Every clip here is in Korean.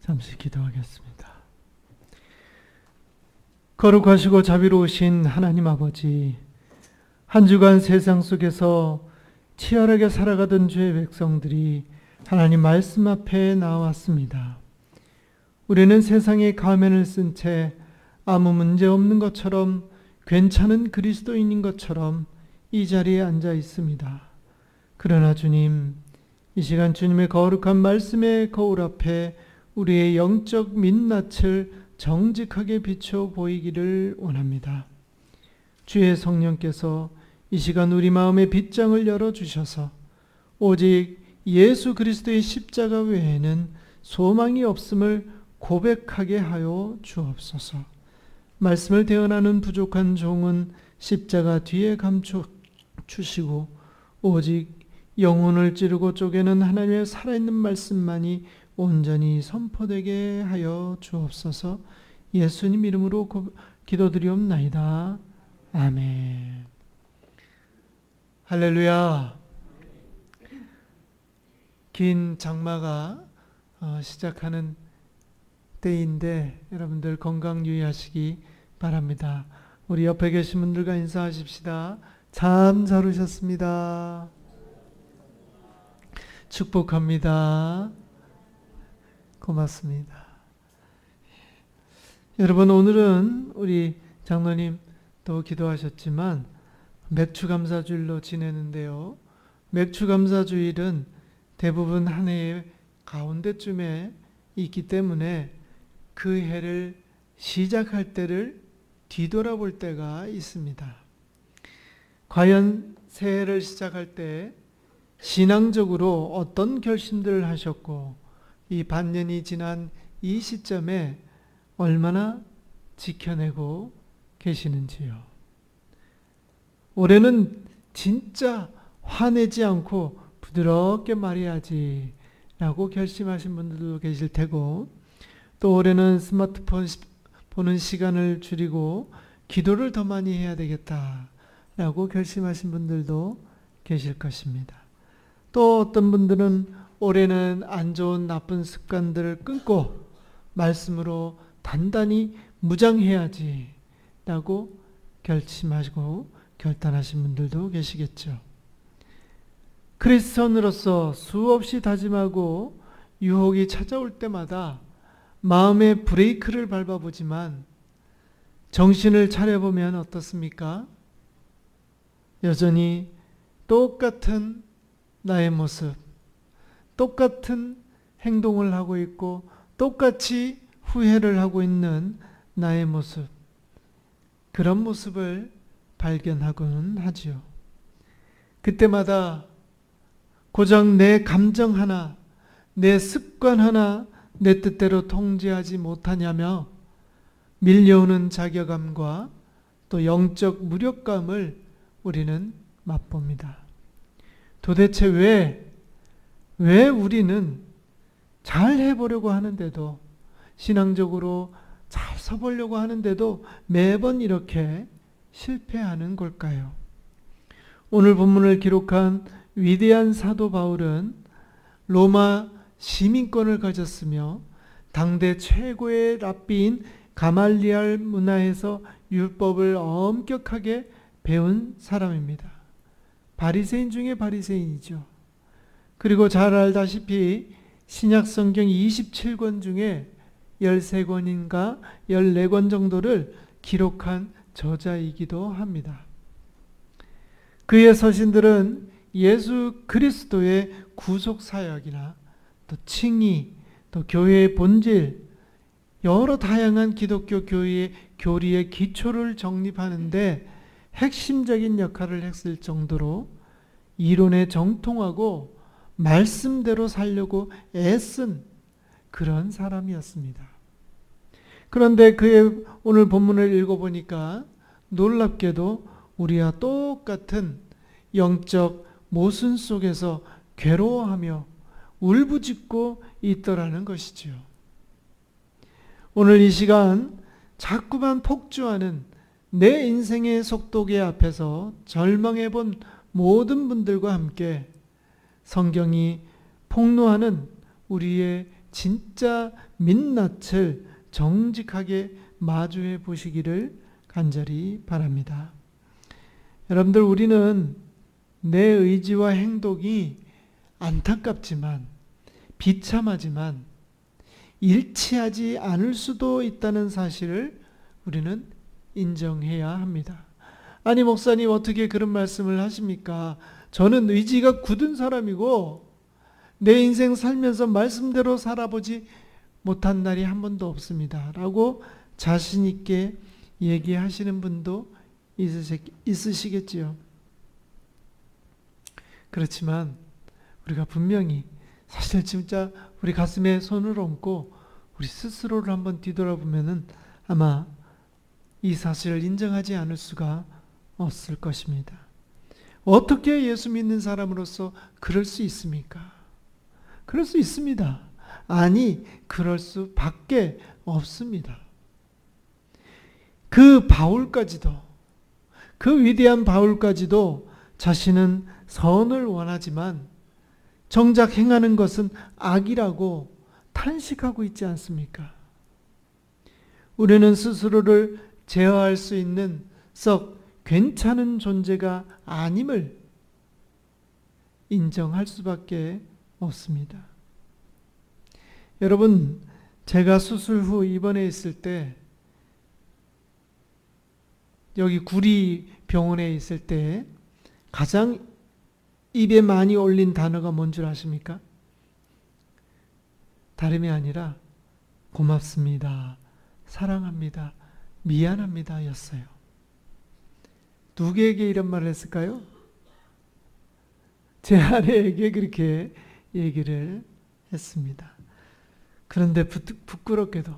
잠시 기도하겠습니다. 거룩하시고 자비로우신 하나님 아버지, 한 주간 세상 속에서 치열하게 살아가던 주의 백성들이 하나님 말씀 앞에 나왔습니다. 우리는 세상의 가면을 쓴 채 아무 문제 없는 것처럼, 괜찮은 그리스도인인 것처럼 이 자리에 앉아 있습니다. 그러나 주님, 이 시간 주님의 거룩한 말씀의 거울 앞에 우리의 영적 민낯을 정직하게 비춰 보이기를 원합니다. 주의 성령께서 이 시간 우리 마음의 빗장을 열어주셔서 오직 예수 그리스도의 십자가 외에는 소망이 없음을 고백하게 하여 주옵소서. 말씀을 대언하는 부족한 종은 십자가 뒤에 감춰 주시고 오직 영혼을 찌르고 쪼개는 하나님의 살아있는 말씀만이 온전히 선포되게 하여 주옵소서. 예수님 이름으로 기도드리옵나이다. 아멘. 할렐루야. 긴 장마가 시작하는 때인데 여러분들 건강 유의하시기 바랍니다. 우리 옆에 계신 분들과 인사하십시다. 참 잘 오셨습니다. 축복합니다. 고맙습니다. 여러분, 오늘은 우리 장로님 또 기도하셨지만 맥추감사주일로 지내는데요. 맥추감사주일은 대부분 한 해의 가운데쯤에 있기 때문에 그 해를 시작할 때를 뒤돌아볼 때가 있습니다. 과연 새해를 시작할 때 신앙적으로 어떤 결심들을 하셨고 이 반년이 지난 이 시점에 얼마나 지켜내고 계시는지요. 올해는 진짜 화내지 않고 부드럽게 말해야지 라고 결심하신 분들도 계실 테고, 또 올해는 스마트폰 보는 시간을 줄이고 기도를 더 많이 해야 되겠다 라고 결심하신 분들도 계실 것입니다. 또 어떤 분들은 올해는 안 좋은 나쁜 습관들을 끊고 말씀으로 단단히 무장해야지 라고 결심하시고 결단하신 분들도 계시겠죠. 크리스천으로서 수없이 다짐하고 유혹이 찾아올 때마다 마음의 브레이크를 밟아보지만 정신을 차려보면 어떻습니까? 여전히 똑같은 나의 모습, 똑같은 행동을 하고 있고 똑같이 후회를 하고 있는 나의 모습, 그런 모습을 발견하고는 하지요. 그때마다 고작 내 감정 하나, 내 습관 하나 내 뜻대로 통제하지 못하냐며 밀려오는 자괴감과 또 영적 무력감을 우리는 맛봅니다. 도대체 왜 우리는 잘 해보려고 하는데도, 신앙적으로 잘 서보려고 하는데도 매번 이렇게 실패하는 걸까요? 오늘 본문을 기록한 위대한 사도 바울은 로마 시민권을 가졌으며 당대 최고의 랍비인 가말리알 문화에서 율법을 엄격하게 배운 사람입니다. 바리새인 중에 바리새인이죠. 그리고 잘 알다시피 신약 성경 27권 중에 13권인가 14권 정도를 기록한 저자이기도 합니다. 그의 서신들은 예수 그리스도의 구속 사역이나 또 칭의, 또 교회의 본질, 여러 다양한 기독교 교회의 교리의 기초를 정립하는데 핵심적인 역할을 했을 정도로 이론에 정통하고 말씀대로 살려고 애쓴 그런 사람이었습니다. 그런데 그의 오늘 본문을 읽어보니까 놀랍게도 우리와 똑같은 영적 모순 속에서 괴로워하며 울부짖고 있더라는 것이지요. 오늘 이 시간 자꾸만 폭주하는 내 인생의 속도계 앞에서 절망해 본 모든 분들과 함께 성경이 폭로하는 우리의 진짜 민낯을 정직하게 마주해 보시기를 간절히 바랍니다. 여러분들, 우리는 내 의지와 행동이 안타깝지만, 비참하지만 일치하지 않을 수도 있다는 사실을 우리는 인정해야 합니다. 아니, 목사님 어떻게 그런 말씀을 하십니까? 저는 의지가 굳은 사람이고 내 인생 살면서 말씀대로 살아보지 못한 날이 한 번도 없습니다 라고 자신 있게 얘기하시는 분도 있으시겠지요. 그렇지만 우리가 분명히 사실 진짜 우리 가슴에 손을 얹고 우리 스스로를 한번 뒤돌아보면은 아마 이 사실을 인정하지 않을 수가 없을 것입니다. 어떻게 예수 믿는 사람으로서 그럴 수 있습니까? 그럴 수 있습니다. 아니, 그럴 수밖에 없습니다. 그 바울까지도, 그 위대한 바울까지도 자신은 선을 원하지만 정작 행하는 것은 악이라고 탄식하고 있지 않습니까? 우리는 스스로를 제어할 수 있는 썩 괜찮은 존재가 아님을 인정할 수밖에 없습니다. 여러분, 제가 수술 후 입원해 있을 때, 여기 구리병원에 있을 때 가장 입에 많이 올린 단어가 뭔 줄 아십니까? 다름이 아니라 고맙습니다, 사랑합니다, 미안합니다 였어요. 누구에게 이런 말을 했을까요? 제 아내에게 그렇게 얘기를 했습니다. 그런데 부끄럽게도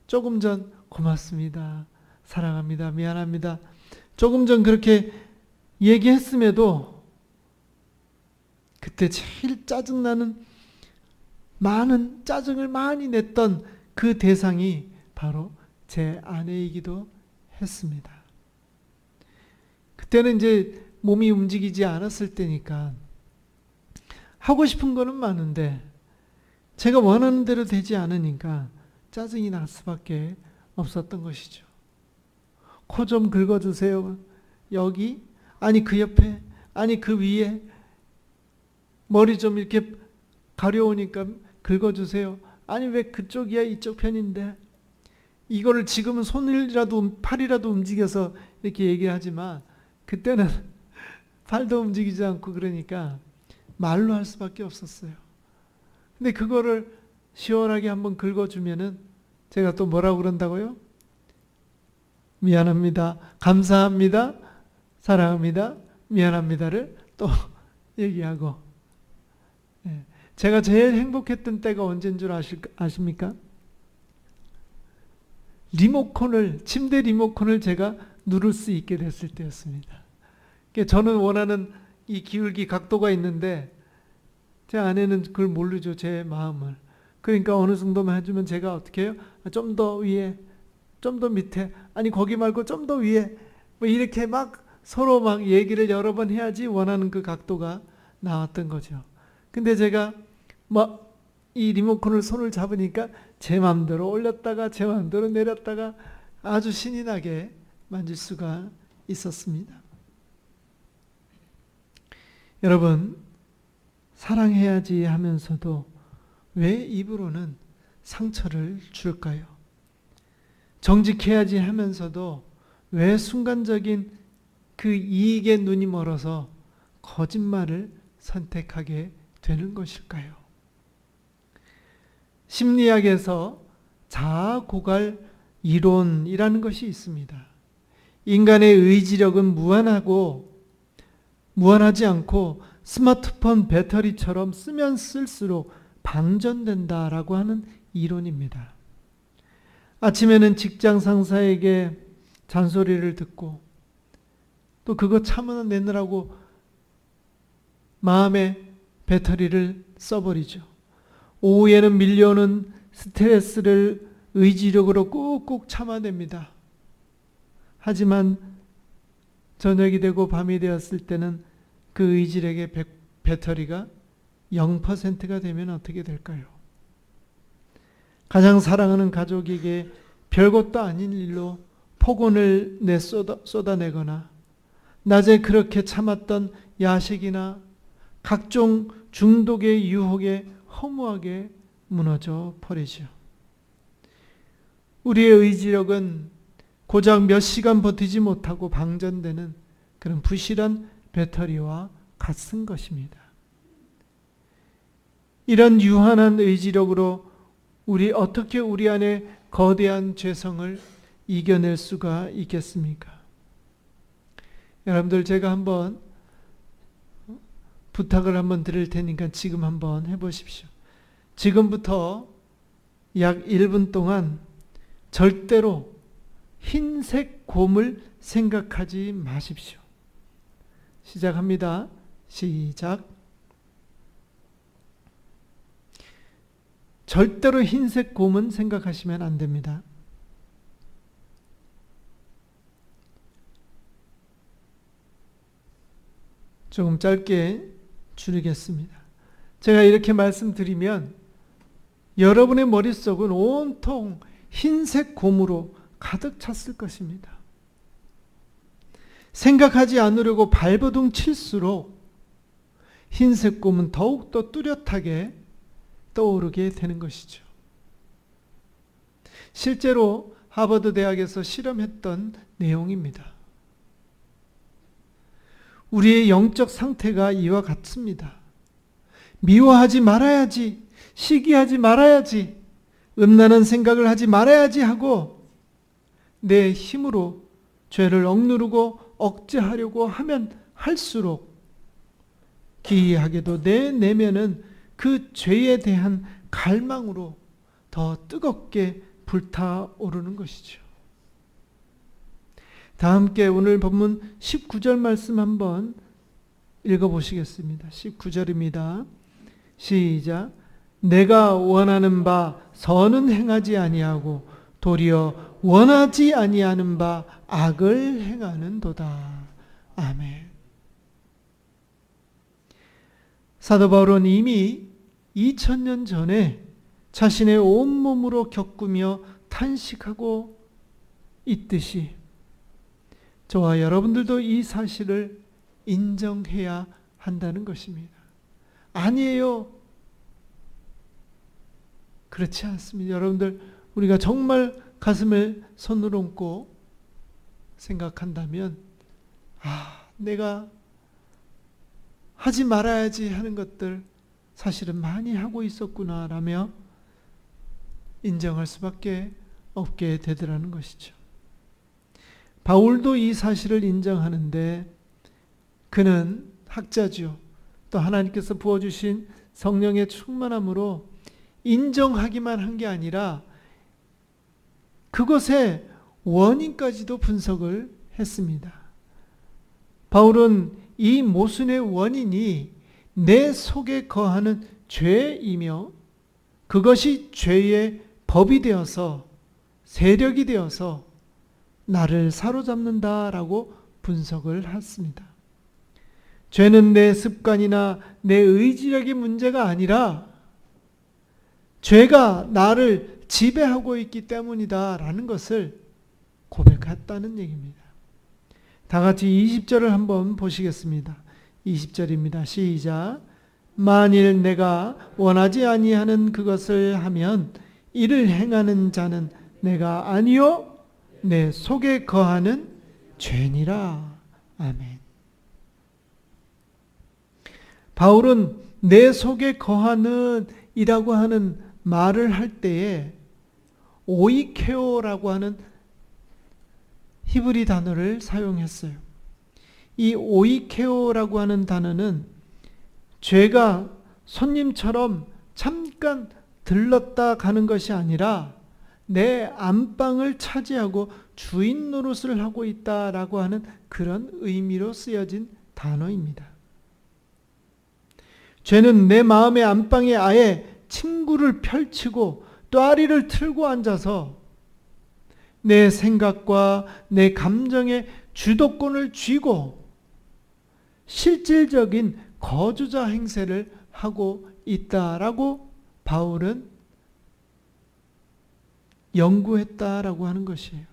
조금 전 고맙습니다, 사랑합니다, 미안합니다, 조금 전 그렇게 얘기했음에도 그때 제일 짜증나는, 많은 짜증을 많이 냈던 그 대상이 바로 제 아내이기도 했습니다. 그때는 이제 몸이 움직이지 않았을 때니까 하고 싶은 거는 많은데 제가 원하는 대로 되지 않으니까 짜증이 날 수밖에 없었던 것이죠. 코 좀 긁어주세요. 여기? 아니 그 옆에? 아니 그 위에? 머리 좀 이렇게 가려우니까 긁어주세요. 아니 왜 그쪽이야? 이쪽 편인데. 이거를 지금은 손이라도 팔이라도 움직여서 이렇게 얘기하지만 그때는 팔도 움직이지 않고 그러니까 말로 할 수밖에 없었어요. 근데 그거를 시원하게 한번 긁어주면은 제가 또 뭐라고 그런다고요? 미안합니다, 감사합니다, 사랑합니다, 미안합니다를 또 얘기하고. 제가 제일 행복했던 때가 언제인 줄 아십니까? 침대 리모컨을 제가 누를 수 있게 됐을 때였습니다. 저는 원하는 이 기울기 각도가 있는데 제 아내는 그걸 모르죠, 제 마음을. 그러니까 어느 정도만 해주면 제가 어떻게 해요? 좀 더 위에, 좀 더 밑에, 아니 거기 말고 좀 더 위에, 뭐 이렇게 막 서로 막 얘기를 여러 번 해야지 원하는 그 각도가 나왔던 거죠. 근데 제가 막 이 리모컨을 손을 잡으니까 제 마음대로 올렸다가 제 마음대로 내렸다가 아주 신이 나게 만질 수가 있었습니다. 여러분, 사랑해야지 하면서도 왜 입으로는 상처를 줄까요? 정직해야지 하면서도 왜 순간적인 그 이익에 눈이 멀어서 거짓말을 선택하게 되는 것일까요? 심리학에서 자아-고갈 이론이라는 것이 있습니다. 인간의 의지력은 무한하지 않고 스마트폰 배터리처럼 쓰면 쓸수록 방전된다라고 하는 이론입니다. 아침에는 직장 상사에게 잔소리를 듣고 또 그거 참아내느라고 마음의 배터리를 써버리죠. 오후에는 밀려오는 스트레스를 의지력으로 꾹꾹 참아냅니다. 하지만 저녁이 되고 밤이 되었을 때는 그 의지력의 배터리가 0%가 되면 어떻게 될까요? 가장 사랑하는 가족에게 별것도 아닌 일로 폭언을 쏟아내거나 낮에 그렇게 참았던 야식이나 각종 중독의 유혹에 허무하게 무너져 버리죠. 우리의 의지력은 고작 몇 시간 버티지 못하고 방전되는 그런 부실한 배터리와 같은 것입니다. 이런 유한한 의지력으로 어떻게 우리 안에 거대한 죄성을 이겨낼 수가 있겠습니까? 여러분들, 제가 한번 부탁을 한번 드릴 테니까 지금 한번 해보십시오. 지금부터 약 1분 동안 절대로 흰색 곰을 생각하지 마십시오. 시작합니다. 시작. 절대로 흰색 곰은 생각하시면 안 됩니다. 조금 짧게 줄이겠습니다. 제가 이렇게 말씀드리면 여러분의 머릿속은 온통 흰색 곰으로 가득 찼을 것입니다. 생각하지 않으려고 발버둥 칠수록 흰색 곰은 더욱더 뚜렷하게 떠오르게 되는 것이죠. 실제로 하버드 대학에서 실험했던 내용입니다. 우리의 영적 상태가 이와 같습니다. 미워하지 말아야지, 시기하지 말아야지, 음란한 생각을 하지 말아야지 하고 내 힘으로 죄를 억누르고 억제하려고 하면 할수록 기이하게도 내 내면은 그 죄에 대한 갈망으로 더 뜨겁게 불타오르는 것이죠. 다 함께 오늘 본문 19절 말씀 한번 읽어보시겠습니다. 19절입니다. 시작. 내가 원하는 바 선은 행하지 아니하고 도리어 원하지 아니하는 바 악을 행하는도다. 아멘. 사도 바울은 이미 2000년 전에 자신의 온몸으로 겪으며 탄식하고 있듯이 저와 여러분들도 이 사실을 인정해야 한다는 것입니다. 아니에요. 그렇지 않습니다. 여러분들, 우리가 정말 가슴을 손으로 얹고 생각한다면 내가 하지 말아야지 하는 것들 사실은 많이 하고 있었구나 라며 인정할 수밖에 없게 되더라는 것이죠. 바울도 이 사실을 인정하는데 그는 학자죠. 또 하나님께서 부어주신 성령의 충만함으로 인정하기만 한 게 아니라 그것의 원인까지도 분석을 했습니다. 바울은 이 모순의 원인이 내 속에 거하는 죄이며 그것이 죄의 법이 되어서 세력이 되어서 나를 사로잡는다라고 분석을 했습니다. 죄는 내 습관이나 내 의지력의 문제가 아니라 죄가 나를 지배하고 있기 때문이다라는 것을 고백했다는 얘기입니다. 다 같이 20절을 한번 보시겠습니다. 20절입니다. 시작. 만일 내가 원하지 아니하는 그것을 하면 이를 행하는 자는 내가 아니요 내 속에 거하는 죄니라. 아멘. 바울은 내 속에 거하는 이라고 하는 말을 할 때에 오이케오라고 하는 히브리 단어를 사용했어요. 이 오이케오라고 하는 단어는 죄가 손님처럼 잠깐 들렀다 가는 것이 아니라 내 안방을 차지하고 주인 노릇을 하고 있다라고 하는 그런 의미로 쓰여진 단어입니다. 죄는 내 마음의 안방에 아예 침구를 펼치고 또아리를 틀고 앉아서 내 생각과 내 감정의 주도권을 쥐고 실질적인 거주자 행세를 하고 있다라고 바울은 연구했다라고 하는 것이에요.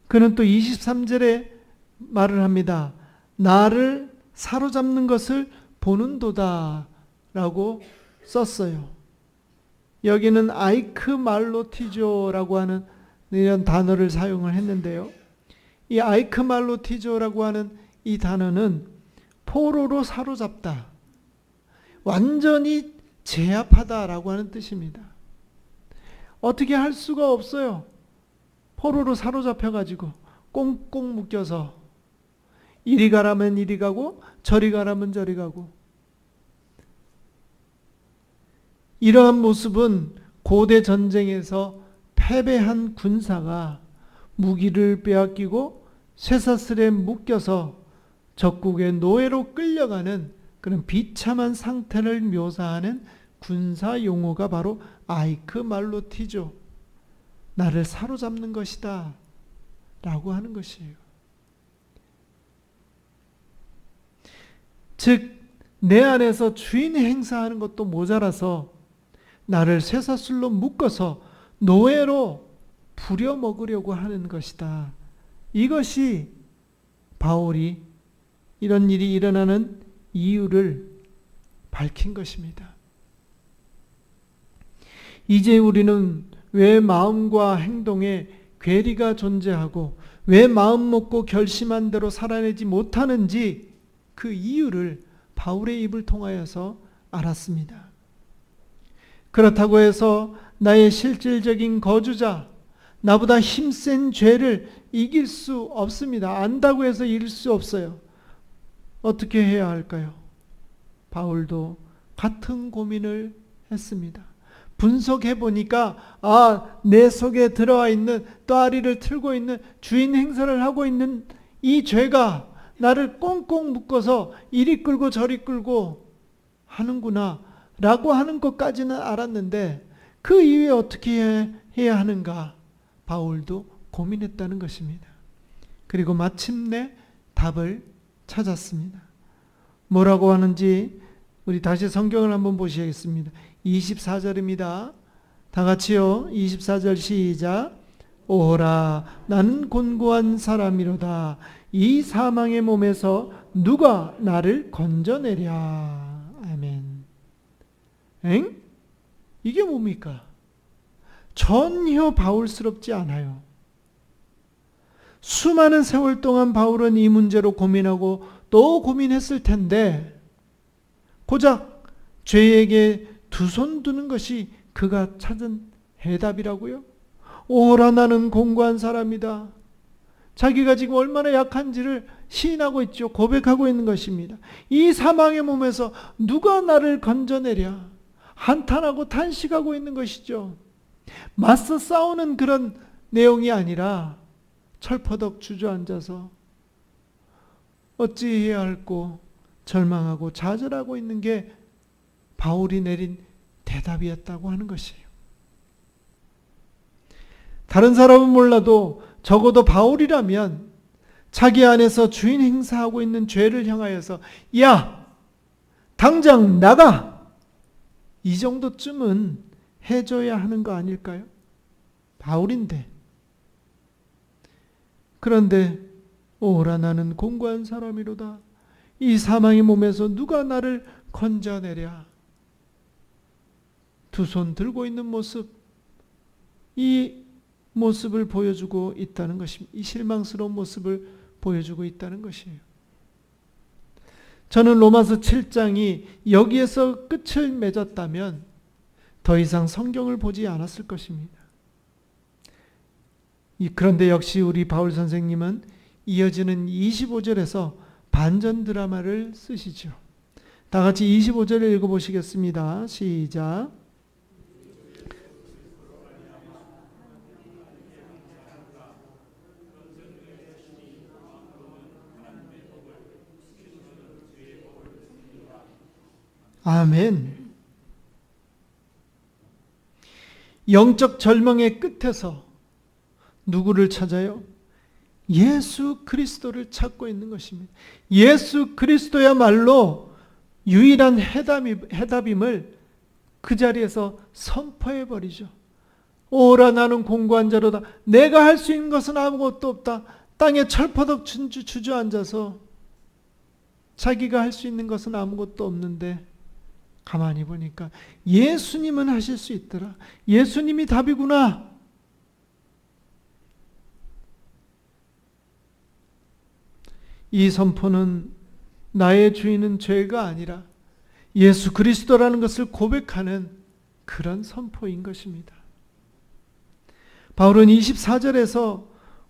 그는 또 23절에 말을 합니다. 나를 사로잡는 것을 보는도다 라고 썼어요. 여기는 아이크말로티조라고 하는 이런 단어를 사용을 했는데요. 이 아이크말로티조라고 하는 이 단어는 포로로 사로잡다, 완전히 제압하다라고 하는 뜻입니다. 어떻게 할 수가 없어요. 포로로 사로잡혀가지고 꽁꽁 묶여서 이리 가라면 이리 가고 저리 가라면 저리 가고, 이러한 모습은 고대 전쟁에서 패배한 군사가 무기를 빼앗기고 쇠사슬에 묶여서 적국의 노예로 끌려가는 그런 비참한 상태를 묘사하는 군사 용어가 바로 아이크말로티조, 나를 사로잡는 것이다 라고 하는 것이에요. 즉 내 안에서 주인 행사하는 것도 모자라서 나를 쇠사슬로 묶어서 노예로 부려먹으려고 하는 것이다. 이것이 바울이 이런 일이 일어나는 이유를 밝힌 것입니다. 이제 우리는 왜 마음과 행동에 괴리가 존재하고 왜 마음 먹고 결심한 대로 살아내지 못하는지 그 이유를 바울의 입을 통하여서 알았습니다. 그렇다고 해서 나의 실질적인 거주자, 나보다 힘센 죄를 이길 수 없습니다. 안다고 해서 이길 수 없어요. 어떻게 해야 할까요? 바울도 같은 고민을 했습니다. 분석해 보니까 내 속에 들어와 있는, 또아리를 틀고 있는, 주인 행사를 하고 있는 이 죄가 나를 꽁꽁 묶어서 이리 끌고 저리 끌고 하는구나 라고 하는 것까지는 알았는데, 그 이후에 어떻게 해야 하는가 바울도 고민했다는 것입니다. 그리고 마침내 답을 찾았습니다. 뭐라고 하는지 우리 다시 성경을 한번 보시겠습니다. 24절입니다. 다 같이요. 24절 시작. 오호라 나는 곤고한 사람이로다. 이 사망의 몸에서 누가 나를 건져내랴. 아멘. 이게 뭡니까? 전혀 바울스럽지 않아요. 수많은 세월 동안 바울은 이 문제로 고민하고 또 고민했을 텐데, 고작 죄에게 두 손 두는 것이 그가 찾은 해답이라고요? 오라 나는 공고한 사람이다. 자기가 지금 얼마나 약한지를 시인하고 있죠. 고백하고 있는 것입니다. 이 사망의 몸에서 누가 나를 건져내랴. 한탄하고 탄식하고 있는 것이죠. 맞서 싸우는 그런 내용이 아니라 철퍼덕 주저앉아서 어찌해야 할꼬 절망하고 좌절하고 있는 게 바울이 내린 대답이었다고 하는 것이에요. 다른 사람은 몰라도 적어도 바울이라면 자기 안에서 주인 행사하고 있는 죄를 향하여서 야, 당장 나가! 이 정도쯤은 해줘야 하는 거 아닐까요? 바울인데. 그런데 오라 나는 공고한 사람이로다. 이 사망의 몸에서 누가 나를 건져내랴. 두 손 들고 있는 모습, 이 모습을 보여주고 있다는 것입니다. 이 실망스러운 모습을 보여주고 있다는 것이에요. 저는 로마서 7장이 여기에서 끝을 맺었다면 더 이상 성경을 보지 않았을 것입니다. 그런데 역시 우리 바울 선생님은 이어지는 25절에서 반전 드라마를 쓰시죠. 다 같이 25절을 읽어보시겠습니다. 시작. 아멘. 영적 절망의 끝에서 누구를 찾아요? 예수 그리스도를 찾고 있는 것입니다. 예수 그리스도야말로 유일한 해답임을 그 자리에서 선포해버리죠. 오라 나는 공고한 자로다. 내가 할 수 있는 것은 아무것도 없다. 땅에 철퍼덕 주저앉아서 자기가 할 수 있는 것은 아무것도 없는데 가만히 보니까 예수님은 하실 수 있더라. 예수님이 답이구나. 이 선포는 나의 주인은 죄가 아니라 예수 그리스도라는 것을 고백하는 그런 선포인 것입니다. 바울은 24절에서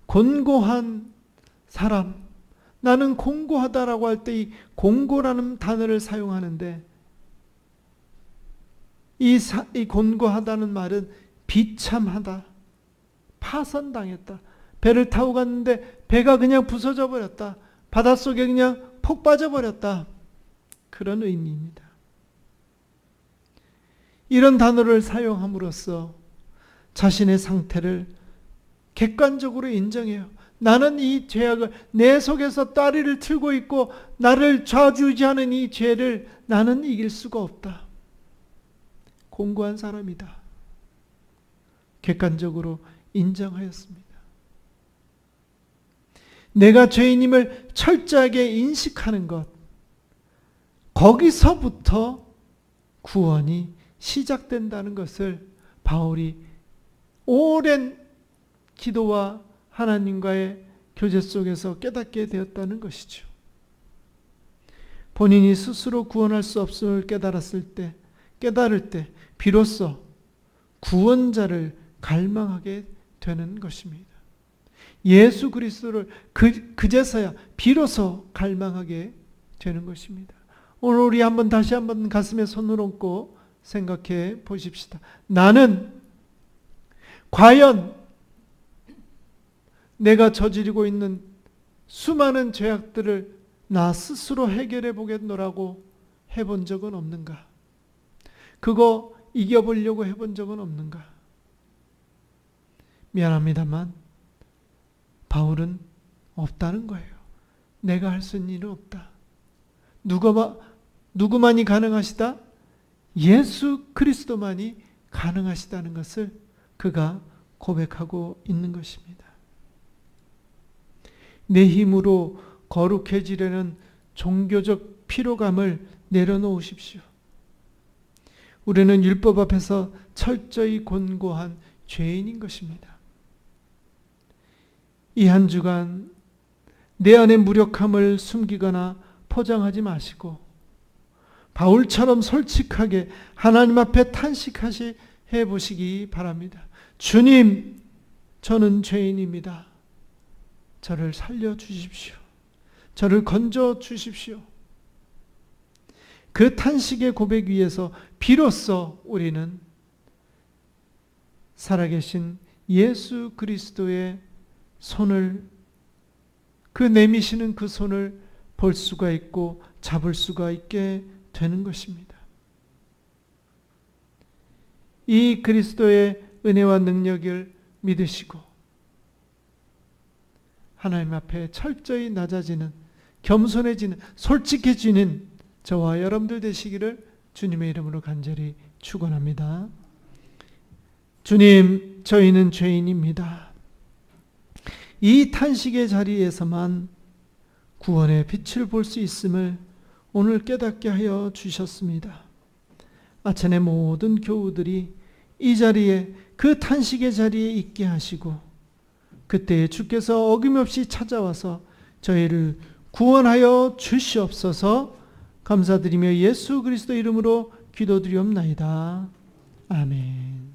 곤고한 사람, 나는 공고하다라고 할 때 이 공고라는 단어를 사용하는데 이 곤고하다는 말은 비참하다, 파선당했다. 배를 타고 갔는데 배가 그냥 부서져 버렸다. 바닷속에 그냥 폭 빠져버렸다. 그런 의미입니다. 이런 단어를 사용함으로써 자신의 상태를 객관적으로 인정해요. 나는 이 죄악을 내 속에서 따리를 틀고 있고 나를 좌지우지하는 이 죄를 나는 이길 수가 없다. 공고한 사람이다. 객관적으로 인정하였습니다. 내가 죄인임을 철저하게 인식하는 것, 거기서부터 구원이 시작된다는 것을 바울이 오랜 기도와 하나님과의 교제 속에서 깨닫게 되었다는 것이죠. 본인이 스스로 구원할 수 없음을 깨달을 때 비로소 구원자를 갈망하게 되는 것입니다. 예수 그리스도를 그제서야 비로소 갈망하게 되는 것입니다. 오늘 우리 다시 한번 가슴에 손을 얹고 생각해 보십시다. 나는 과연 내가 저지르고 있는 수많은 죄악들을 나 스스로 해결해 보겠노라고 해본 적은 없는가? 그거 이겨보려고 해본 적은 없는가? 미안합니다만 바울은 없다는 거예요. 내가 할 수 있는 일은 없다. 누구만이 가능하시다? 예수 그리스도만이 가능하시다는 것을 그가 고백하고 있는 것입니다. 내 힘으로 거룩해지려는 종교적 피로감을 내려놓으십시오. 우리는 율법 앞에서 철저히 곤고한 죄인인 것입니다. 이 한 주간 내 안의 무력함을 숨기거나 포장하지 마시고 바울처럼 솔직하게 하나님 앞에 탄식해 보시기 바랍니다. 주님, 저는 죄인입니다. 저를 살려주십시오. 저를 건져주십시오. 그 탄식의 고백 위에서 비로소 우리는 살아계신 예수 그리스도의 손을, 그 내미시는 그 손을 볼 수가 있고 잡을 수가 있게 되는 것입니다. 이 그리스도의 은혜와 능력을 믿으시고 하나님 앞에 철저히 낮아지는, 겸손해지는, 솔직해지는 저와 여러분들 되시기를 주님의 이름으로 간절히 축원합니다. 주님, 저희는 죄인입니다. 이 탄식의 자리에서만 구원의 빛을 볼 수 있음을 오늘 깨닫게 하여 주셨습니다. 아천의 모든 교우들이 이 자리에, 그 탄식의 자리에 있게 하시고 그때 주께서 어김없이 찾아와서 저희를 구원하여 주시옵소서. 감사드리며 예수 그리스도 이름으로 기도드리옵나이다. 아멘.